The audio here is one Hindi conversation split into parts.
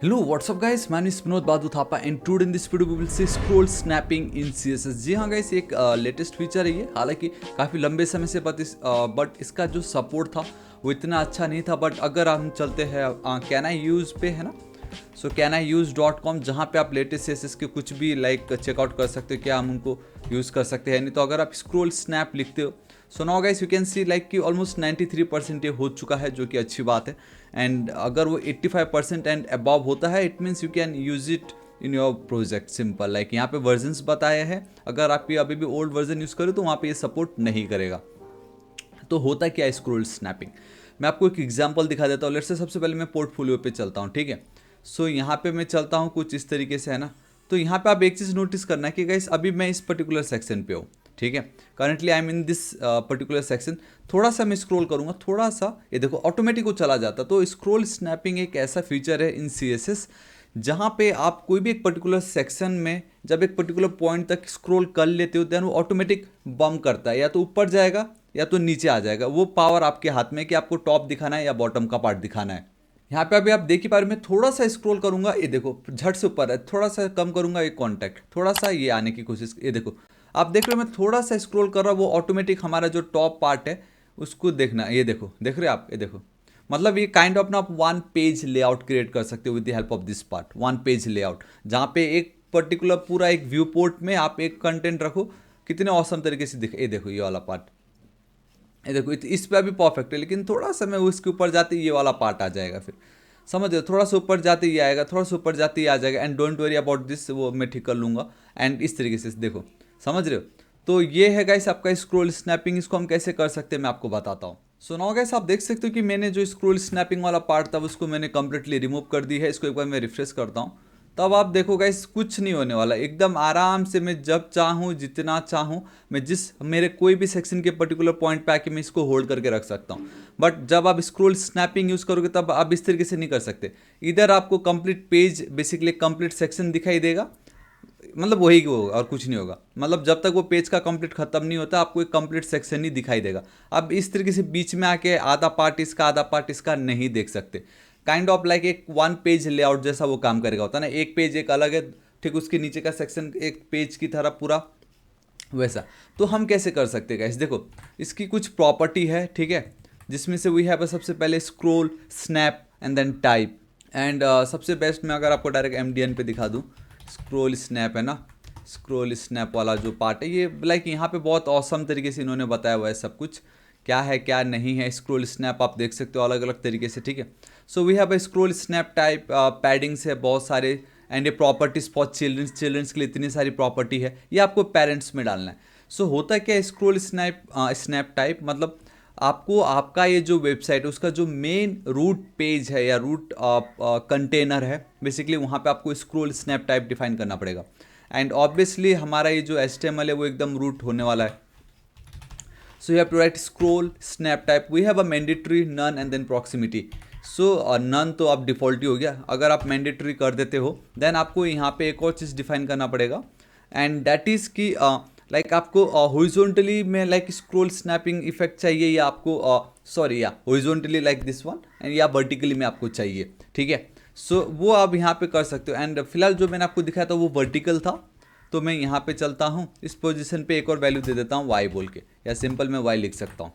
Hello, what's up guys? My name is Vinod Badhu Thapa and today in this video we will see scroll snapping in CSS। जी हाँ गाइस, एक लेटेस्ट फीचर है ये। हालांकि काफ़ी लंबे समय से बट इसका जो सपोर्ट था वो इतना अच्छा नहीं था। बट अगर हम चलते हैं कैन आई यूज़ पे, है ना, so can I use .com, जहाँ पे आप लेटेस्ट CSS के कुछ भी चेकआउट कर सकते हो, क्या हम उनको यूज़ कर सकते हैं। नहीं तो अगर आप स्क्रोल स्नैप लिखते हो, so now guys you can see कि ऑलमोस्ट 93% ये हो चुका है, जो कि अच्छी बात है। एंड अगर वो 85% एंड अबव होता है, it means you can use it in your project. Simple यहाँ पे वर्जन्स बताया है। अगर आप ये अभी भी ओल्ड वर्जन यूज़ करो तो वहाँ पे ये सपोर्ट नहीं करेगा। तो होता क्या है स्क्रोल स्नैपिंग, मैं आपको एक एग्जांपल दिखा देता हूँ। लेट्स से सबसे पहले मैं पोर्टफोलियो पे चलता हूँ, ठीक है। सो यहाँ पे मैं चलता हूँ कुछ इस तरीके से, है ना। तो यहाँ पे आप एक चीज़ नोटिस करना है कि गाइस अभी मैं इस पर्टिकुलर सेक्शन पे हूँ, ठीक है। Currently I am in this particular section. थोड़ा सा मैं स्क्रॉल करूँगा, थोड़ा सा ये देखो ऑटोमेटिक वो चला जाता। तो स्क्रॉल स्नैपिंग एक ऐसा फीचर है इन CSS जहाँ पे आप कोई भी एक पर्टिकुलर सेक्शन में जब एक पर्टिकुलर पॉइंट तक स्क्रॉल कर लेते हो, देन वो ऑटोमेटिक बम करता है, या तो ऊपर जाएगा या तो नीचे आ जाएगा। वो पावर आपके हाथ में है कि आपको टॉप दिखाना है या बॉटम का पार्ट दिखाना है। यहाँ पे अभी आप देख ही पा रहे, मैं थोड़ा सा स्क्रॉल करूंगा, ये देखो झट से ऊपर है। थोड़ा सा कम करूंगा, ये कॉन्टैक्ट थोड़ा सा ये आने की कोशिश, ये देखो आप देख रहे हो मैं थोड़ा सा स्क्रॉल कर रहा हूँ, वो ऑटोमेटिक हमारा जो टॉप पार्ट है उसको देखना। ये देखो, देख रहे हो आप, ये देखो। मतलब ये काइंड ऑफ ना आप वन पेज लेआउट क्रिएट कर सकते हो with the help of this part, one page layout, जहाँ पे एक पर्टिकुलर पूरा एक व्यू पोर्ट में आप एक कंटेंट रखो, कितने औसम तरीके से दिखे। ये देखो ये वाला पार्ट, ये देखो इस पे अभी परफेक्ट है, लेकिन थोड़ा सा मैं उसके ऊपर जाते ये वाला पार्ट आ जाएगा। फिर समझ रहे हो, थोड़ा सा ऊपर जाते ये आएगा, थोड़ा सा ऊपर जाते ये आ जाएगा। And don't worry about this, वो मैं ठीक कर लूँगा। एंड इस तरीके से देखो, समझ रहे हो। तो ये है गाइस आपका स्क्रोल स्नैपिंग। इसको हम कैसे कर सकते हैं मैं आपको बताता हूँ। सो नाउ गाइस आप देख सकते हो कि मैंने जो स्क्रोल स्नैपिंग वाला पार्ट था उसको मैंने कंप्लीटली रिमूव कर दी है। इसको एक बार मैं रिफ्रेश करता हूँ, तब आप देखो गाइस कुछ नहीं होने वाला। एकदम आराम से मैं जब चाहूँ जितना चाहूँ, मैं जिस मेरे कोई भी सेक्शन के पर्टिकुलर पॉइंट पे आके मैं इसको होल्ड करके रख सकता हूँ। बट जब आप स्क्रोल स्नैपिंग यूज़ करोगे तब आप इस तरीके से नहीं कर सकते। इधर आपको complete page, basically complete section दिखाई देगा, मतलब वही होगा और कुछ नहीं होगा। मतलब जब तक वो पेज का कंप्लीट खत्म नहीं होता आपको एक कंप्लीट सेक्शन ही दिखाई देगा। अब इस तरीके से बीच में आके आधा पार्ट इसका आधा पार्ट इसका नहीं देख सकते। काइंड ऑफ एक वन पेज लेआउट जैसा वो काम करेगा, होता है ना, एक पेज एक अलग है, ठीक उसके नीचे का सेक्शन एक पेज की तरह पूरा वैसा। तो हम कैसे कर सकते हैं गाइस, देखो इसकी कुछ प्रॉपर्टी है, ठीक है, जिसमें से वी हैव सबसे पहले scroll snap and then type. And सबसे बेस्ट मैं अगर आपको डायरेक्ट MDN पे दिखा दूँ, स्क्रोल स्नैप है ना, स्क्रोल स्नैप वाला जो पार्ट है ये यहाँ पे बहुत औसम तरीके से इन्होंने बताया हुआ है सब कुछ, क्या है क्या नहीं है। स्क्रोल स्नैप आप देख सकते हो अलग अलग तरीके से, ठीक है। So we have a scroll snap type, paddings है बहुत सारे। एंड ये प्रॉपर्टीज फॉर चिल्ड्रंस के लिए इतनी सारी प्रॉपर्टी है, ये आपको पेरेंट्स में डालना है। सो होता क्या है स्क्रोल स्नैप टाइप, मतलब आपको आपका ये जो वेबसाइट है उसका जो मेन रूट पेज है या रूट कंटेनर है, बेसिकली वहाँ पे आपको स्क्रोल स्नैप टाइप डिफाइन करना पड़ेगा। एंड ऑब्वियसली हमारा ये जो HTML है वो एकदम रूट होने वाला है। So you have to write scroll snap type. We have a mandatory, none and then proximity. So none तो आप डिफ़ॉल्ट ही हो गया। अगर आप मैंडेटरी कर देते हो देन आपको यहाँ पे एक और चीज़ डिफाइन करना पड़ेगा, एंड दैट इज़ कि आपको हॉरिजॉन्टली में स्क्रोल स्नैपिंग इफेक्ट चाहिए, या आपको सॉरी या हॉरिजॉन्टली दिस वन, एंड या वर्टिकली में आपको चाहिए, ठीक है। सो वो आप यहाँ पे कर सकते हो। एंड फिलहाल जो मैंने आपको दिखाया था वो वर्टिकल था, तो मैं यहाँ पे चलता हूँ इस पोजीशन पे, एक और वैल्यू दे देता हूँ y बोल के, या सिंपल मैं y लिख सकता हूँ,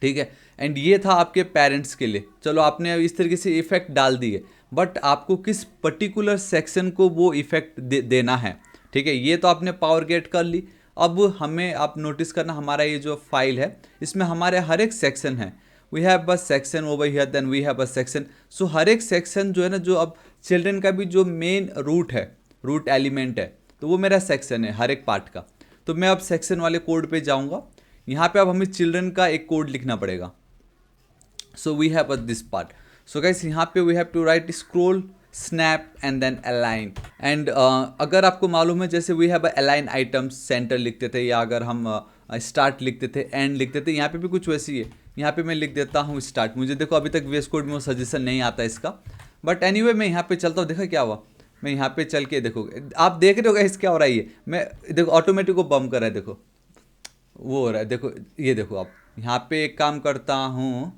ठीक है। एंड ये था आपके पेरेंट्स के लिए। चलो आपने इस तरीके से इफेक्ट डाल दिए, बट आपको किस पर्टिकुलर सेक्शन को वो इफेक्ट देना है, ठीक है। ये तो आपने पावर गेट कर ली। अब हमें आप नोटिस करना, हमारा ये जो फाइल है इसमें हमारे हर एक सेक्शन है। वी हैव बस section over here, then we have बस सेक्शन। सो हर एक सेक्शन जो है ना, जो अब चिल्ड्रन का भी जो मेन रूट है, रूट एलिमेंट है, तो वो मेरा सेक्शन है हर एक पार्ट का। तो मैं अब सेक्शन वाले कोड पे जाऊंगा। यहाँ पे अब हमें चिल्ड्रन का एक कोड लिखना पड़ेगा। So we have this part. So guys यहाँ पे we have to write scroll snap and then align. And अगर आपको मालूम है, जैसे we have align items centre लिखते थे, या अगर हम स्टार्ट लिखते थे, एंड लिखते थे, यहाँ पे भी कुछ वैसी है। यहाँ पे मैं लिख देता हूँ स्टार्ट। मुझे देखो अभी तक VS कोड में वो सजेशन नहीं आता इसका, बट एनीवे मैं यहाँ पे चलता हूँ। देखा क्या हुआ, मैं यहाँ पे चल के देखो, आप देख रहे हो गाइस क्या हो रहा है, ये मैं देखो ऑटोमेटिक को बम कर रहा है, देखो वो हो रहा है, देखो ये देखो। आप यहाँ पे एक काम करता हूँ,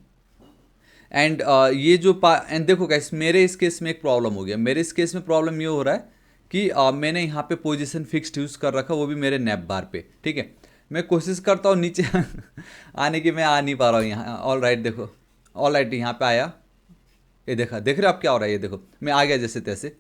एंड ये जो एंड देखो गाइस, मेरे इस केस में एक प्रॉब्लम हो गया। मेरे इस केस में प्रॉब्लम ये हो रहा है कि मैंने यहाँ पे पोजीशन फिक्स्ड यूज़ कर रखा, वो भी मेरे नैप बार पे, ठीक है। मैं कोशिश करता हूँ नीचे आने की, मैं आ नहीं पा रहा हूँ यहाँ। ऑल राइट, देखो, ऑल राइट, यहाँ पे आया। ये देखा, देख रहे हो आप क्या हो रहा है? ये देखो, मैं आ गया जैसे तैसे।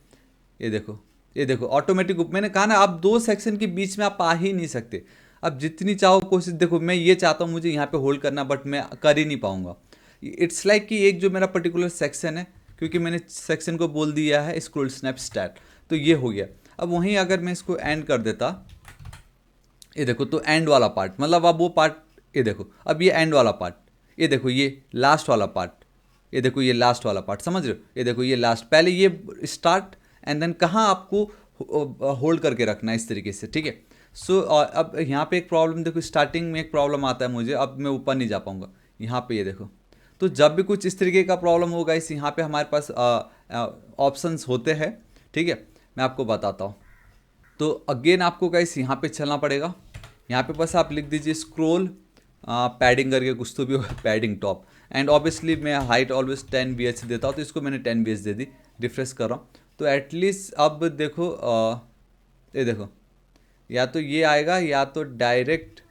ये देखो, ये देखो, ऑटोमेटिक। मैंने कहा ना, आप 2 सेक्शन के बीच में आप आ ही नहीं सकते। अब जितनी चाहो कोशिश, देखो मैं ये चाहता हूँ मुझे यहाँ पे होल्ड करना, बट मैं कर ही नहीं पाऊंगा। इट्स लाइक कि एक जो मेरा पर्टिकुलर सेक्शन है, क्योंकि मैंने सेक्शन को बोल दिया है स्क्रोल स्नैप स्टार्ट, तो ये हो गया। अब वहीं अगर मैं इसको एंड कर देता, ये देखो, तो एंड वाला पार्ट, मतलब अब वो पार्ट, ये देखो, अब ये एंड वाला पार्ट, ये देखो, ये लास्ट वाला पार्ट, ये देखो, ये लास्ट वाला पार्ट, समझ रहे हो? ये देखो, ये लास्ट, पहले ये स्टार्ट एंड देन कहाँ आपको होल्ड करके रखना है, इस तरीके से, ठीक है। सो अब यहाँ पे एक प्रॉब्लम देखो, स्टार्टिंग में एक प्रॉब्लम आता है मुझे, अब मैं ऊपर नहीं जा पाऊँगा यहाँ पे, ये देखो। तो जब भी कुछ इस तरीके का प्रॉब्लम होगा, इस यहाँ पे हमारे पास ऑप्शंस होते हैं, ठीक है। मैं आपको बताता हूँ। तो अगेन आपको गाइस यहाँ पे चलना पड़ेगा। यहाँ पे बस आप लिख दीजिए स्क्रोल पैडिंग करके, कुछ तो भी होगा, पैडिंग टॉप। एंड ऑब्वियसली मैं हाइट ऑलवेज 10 BH देता हूँ, तो इसको मैंने 10 BH दे दी। रिफ्रेश कर रहा हूँ, तो एटलीस्ट अब देखो, ये देखो, या तो ये आएगा या तो डायरेक्ट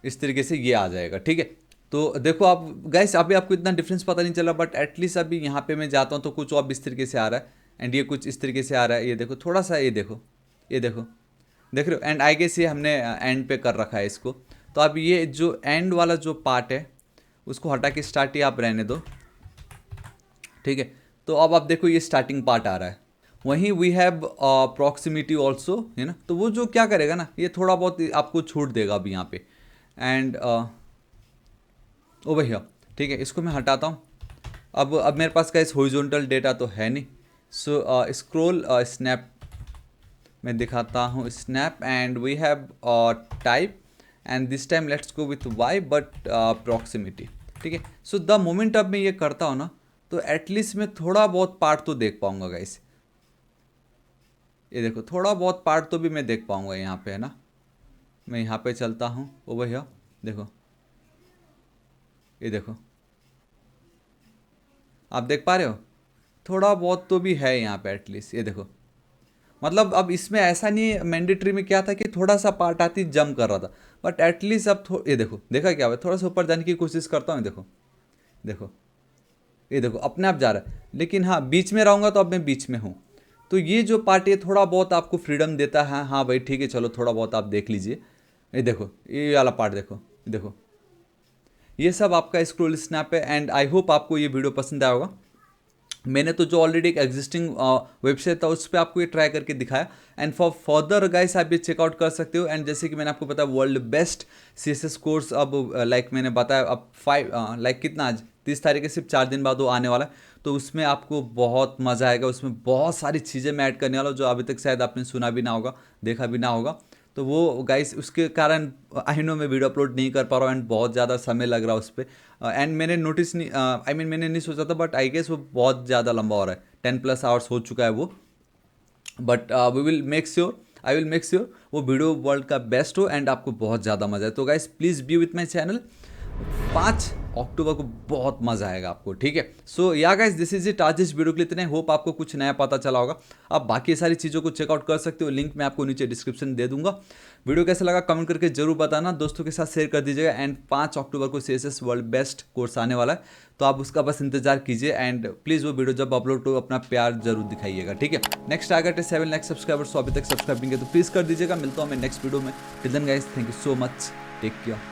इस तरीके से ये आ जाएगा, ठीक है। तो देखो आप गाइस, अभी आपको इतना डिफरेंस पता नहीं चला, बट एटलीस्ट अभी यहाँ पे मैं जाता हूँ तो कुछ और इस तरीके से आ रहा है, एंड ये कुछ इस तरीके से आ रहा है। ये देखो थोड़ा सा, ये देखो, ये देखो, देख रहे हो? एंड आई गेस ये हमने एंड पे कर रखा है इसको। तो अब ये जो एंड वाला जो पार्ट है, उसको हटा के स्टार्ट ही आप रहने दो, ठीक है। तो अब आप देखो, ये स्टार्टिंग पार्ट आ रहा है। वहीं वी हैव प्रॉक्सिमिटी ऑल्सो, है ना। तो वो जो क्या करेगा ना, ये थोड़ा बहुत आपको छूट देगा अभी यहाँ पे। एंड ओ भैया, ठीक है, इसको मैं हटाता हूँ। अब मेरे पास का इस हॉरिजॉन्टल डेटा तो है नहीं। सो स्क्रॉल स्नैप मैं दिखाता हूँ, snap, and we have type, and this time let's go with Y, but proximity, ठीक है। सो द मोमेंट अब मैं ये करता हूँ ना, तो एटलीस्ट मैं थोड़ा बहुत पार्ट तो देख पाऊंगा गाइस। ये देखो, थोड़ा बहुत पार्ट तो भी मैं देख पाऊंगा यहाँ पे, है ना। मैं यहाँ पे चलता हूँ, ओ भैया देखो, ये देखो, आप देख पा रहे हो, थोड़ा बहुत तो भी है यहाँ पे एटलीस्ट। ये देखो, मतलब अब इसमें ऐसा नहीं, मैंडेटरी में क्या था कि थोड़ा सा पार्ट आती जंप कर रहा था, बट एटलीस्ट अब ये देखो, देखा क्या हुआ, थोड़ा सा ऊपर जाने की कोशिश करता हूँ, देखो देखो, ये देखो, अपने आप जा रहा है। लेकिन हाँ, बीच में रहूँगा तो अब मैं बीच में हूँ। तो ये जो पार्ट, ये थोड़ा बहुत आपको फ्रीडम देता है। हाँ भाई ठीक है, चलो थोड़ा बहुत आप देख लीजिए। ये देखो, ये वाला पार्ट देखो, देखो, ये सब आपका स्क्रोल स्नैप है। एंड आई होप आपको ये वीडियो पसंद आया होगा। मैंने तो जो ऑलरेडी एक एग्जिस्टिंग वेबसाइट था उस पर आपको ये ट्राई करके दिखाया। एंड फॉर फर्दर गाइस आप ये चेकआउट कर सकते हो। एंड जैसे कि मैंने आपको बताया, वर्ल्ड बेस्ट CSS कोर्स अब लाइक मैंने बताया, अब 5 लाइक कितना, आज 30 तारीख के सिर्फ 4 दिन बाद वो आने वाला है। तो उसमें आपको बहुत मज़ा आएगा। उसमें बहुत सारी चीज़ें मैं ऐड करने वाला हूँ जो अभी तक शायद आपने सुना भी ना होगा, देखा भी ना होगा। तो वो गाइस उसके कारण आई नो मैं वीडियो अपलोड नहीं कर पा रहा हूँ, एंड बहुत ज़्यादा समय लग रहा है उस पर। एंड मैंने नोटिस नहीं, आई मीन मैंने नहीं सोचा था, बट आई गेस वो बहुत ज़्यादा लंबा हो रहा है, 10+ आवर्स हो चुका है वो। But we will make sure, I will make sure वो वीडियो वर्ल्ड का बेस्ट हो एंड आपको बहुत ज़्यादा मजा आए। तो guys please be with my channel. 5 October को बहुत मजा आएगा आपको, ठीक है। सो या गाइस दिस इज इट, आज इस वीडियो के लिए इतना ही। होप आपको कुछ नया पता चला होगा। आप बाकी सारी चीज़ों को चेकआउट कर सकते हो, लिंक मैं आपको नीचे डिस्क्रिप्शन दे दूंगा। वीडियो कैसा लगा कमेंट करके जरूर बताना, दोस्तों के साथ शेयर कर दीजिएगा। एंड 5 अक्टूबर को CSS वर्ल्ड बेस्ट कोर्स आने वाला है, तो आप उसका बस इंतजार कीजिए। एंड प्लीज़ वो वीडियो जब अपलोड हो अपना प्यार जरूर दिखाइएगा, ठीक है। नेक्स्ट टारगेट है 7 लाख सब्सक्राइबर्स, तो अभी तक सब्सक्राइब नहीं किया तो प्लीज़ कर दीजिएगा। मिलता हूँ मैं नेक्स्ट वीडियो में। Till then guys, thank you so much, take care.